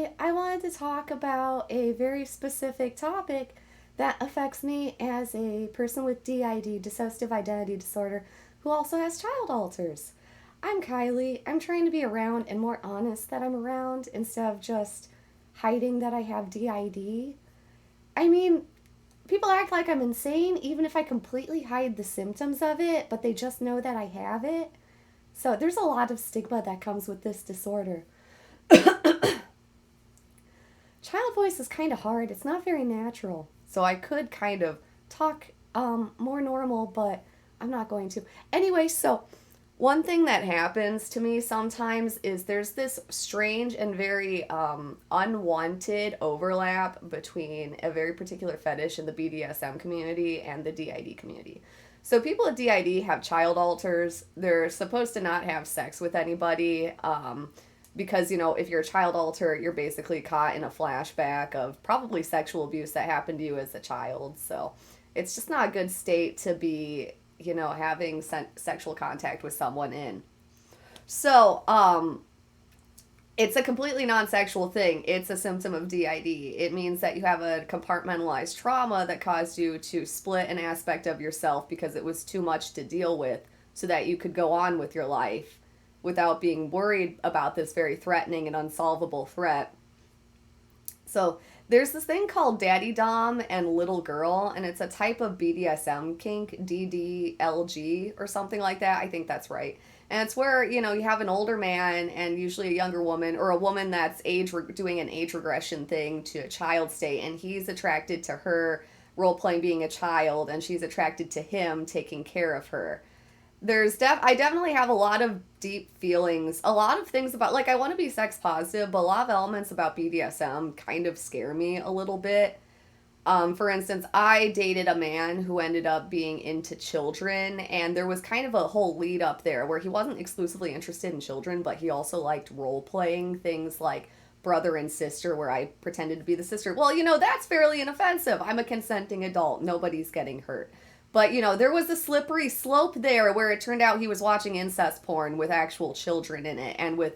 Today, I wanted to talk about a very specific topic that affects me as a person with DID, dissociative identity disorder, who also has child alters. I'm Kylie. I'm trying to be around and more honest that I'm around instead of just hiding that I have DID. I mean, people act like I'm insane even if I completely hide the symptoms of it, but they just know that I have it. So there's a lot of stigma that comes with this disorder. Child voice is kind of hard. It's not very natural. So I could kind of talk more normal, but I'm not going to. Anyway, so one thing that happens to me sometimes is there's this strange and very unwanted overlap between a very particular fetish in the BDSM community and the DID community. So people with DID have child alters. They're supposed to not have sex with anybody. Because, if you're a child alter, you're basically caught in a flashback of probably sexual abuse that happened to you as a child. So it's just not a good state to be, having sexual contact with someone in. So, it's a completely non-sexual thing. It's a symptom of DID. It means that you have a compartmentalized trauma that caused you to split an aspect of yourself because it was too much to deal with so that you could go on with your life without being worried about this very threatening and unsolvable threat. So there's this thing called daddy dom and little girl, and it's a type of BDSM kink, DDLG or something like that. I think that's right. And it's where, you have an older man and usually a younger woman or a woman that's doing an age regression thing to a child state, and he's attracted to her role playing being a child, and she's attracted to him taking care of her. I definitely have a lot of deep feelings, a lot of things about, like, I want to be sex positive, but a lot of elements about BDSM kind of scare me a little bit. For instance, I dated a man who ended up being into children, and there was kind of a whole lead up there where he wasn't exclusively interested in children, but he also liked role playing things like brother and sister, where I pretended to be the sister. Well, that's fairly inoffensive. I'm a consenting adult. Nobody's getting hurt. But, there was a slippery slope there where it turned out he was watching incest porn with actual children in it and with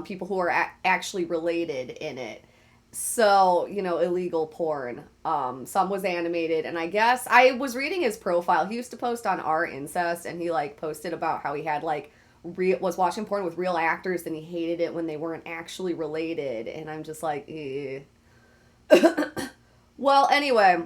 people who are actually related in it. So, illegal porn. Some was animated, and I guess I was reading his profile. He used to post on Our Incest, and he, posted about how he had, was watching porn with real actors, and he hated it when they weren't actually related. And I'm just like, eh. Well, anyway,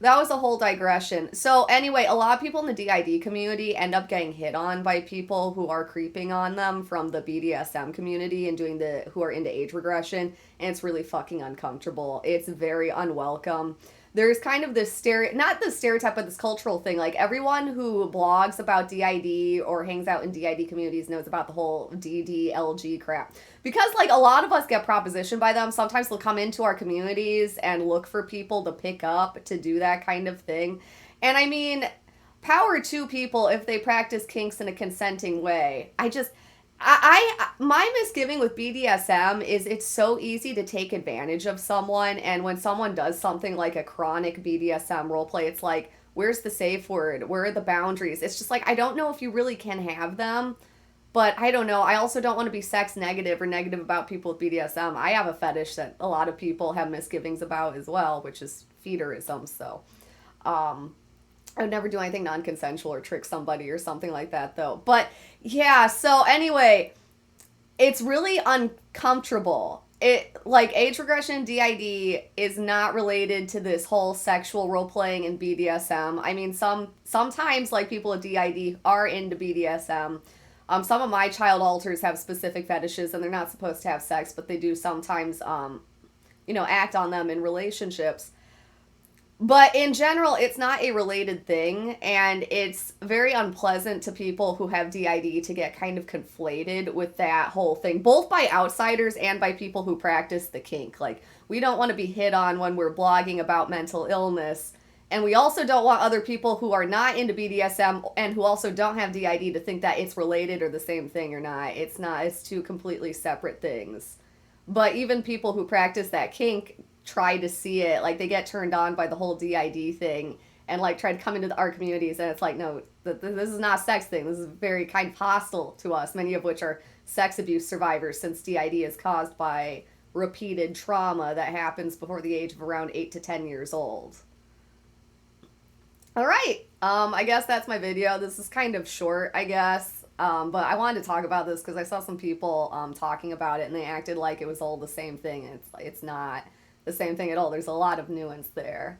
that was a whole digression. So anyway, a lot of people in the DID community end up getting hit on by people who are creeping on them from the BDSM community and who are into age regression, and it's really fucking uncomfortable. It's very unwelcome. There's kind of this not the stereotype, but this cultural thing. Like, everyone who blogs about DID or hangs out in DID communities knows about the whole DDLG crap. Because, a lot of us get propositioned by them, sometimes they'll come into our communities and look for people to pick up to do that kind of thing. And I mean, power to people if they practice kinks in a consenting way. My misgiving with BDSM is it's so easy to take advantage of someone, and when someone does something like a chronic BDSM roleplay, it's like, where's the safe word? Where are the boundaries? It's just I don't know if you really can have them, but I don't know. I also don't want to be sex negative or negative about people with BDSM. I have a fetish that a lot of people have misgivings about as well, which is feederism, so, I would never do anything non-consensual or trick somebody or something like that, though. But, yeah, so anyway, it's really uncomfortable. Age regression, DID, is not related to this whole sexual role-playing and BDSM. I mean, sometimes, people with DID are into BDSM. Some of my child alters have specific fetishes, and they're not supposed to have sex, but they do sometimes, act on them in relationships. But in general, it's not a related thing, and it's very unpleasant to people who have DID to get kind of conflated with that whole thing, both by outsiders and by people who practice the kink. We don't want to be hit on when we're blogging about mental illness, and we also don't want other people who are not into BDSM and who also don't have DID to think that it's related or the same thing or not. It's not. It's two completely separate things. But even people who practice that kink try to see it, they get turned on by the whole DID thing and try to come into our communities, and it's no, this is not a sex thing. This is very kind of hostile to us, many of which are sex abuse survivors, since DID is caused by repeated trauma that happens before the age of around 8 to 10 years old. All right. I guess that's my video. This is kind of short, I guess. But I wanted to talk about this because I saw some people talking about it and they acted like it was all the same thing. And it's not the same thing at all. There's a lot of nuance there.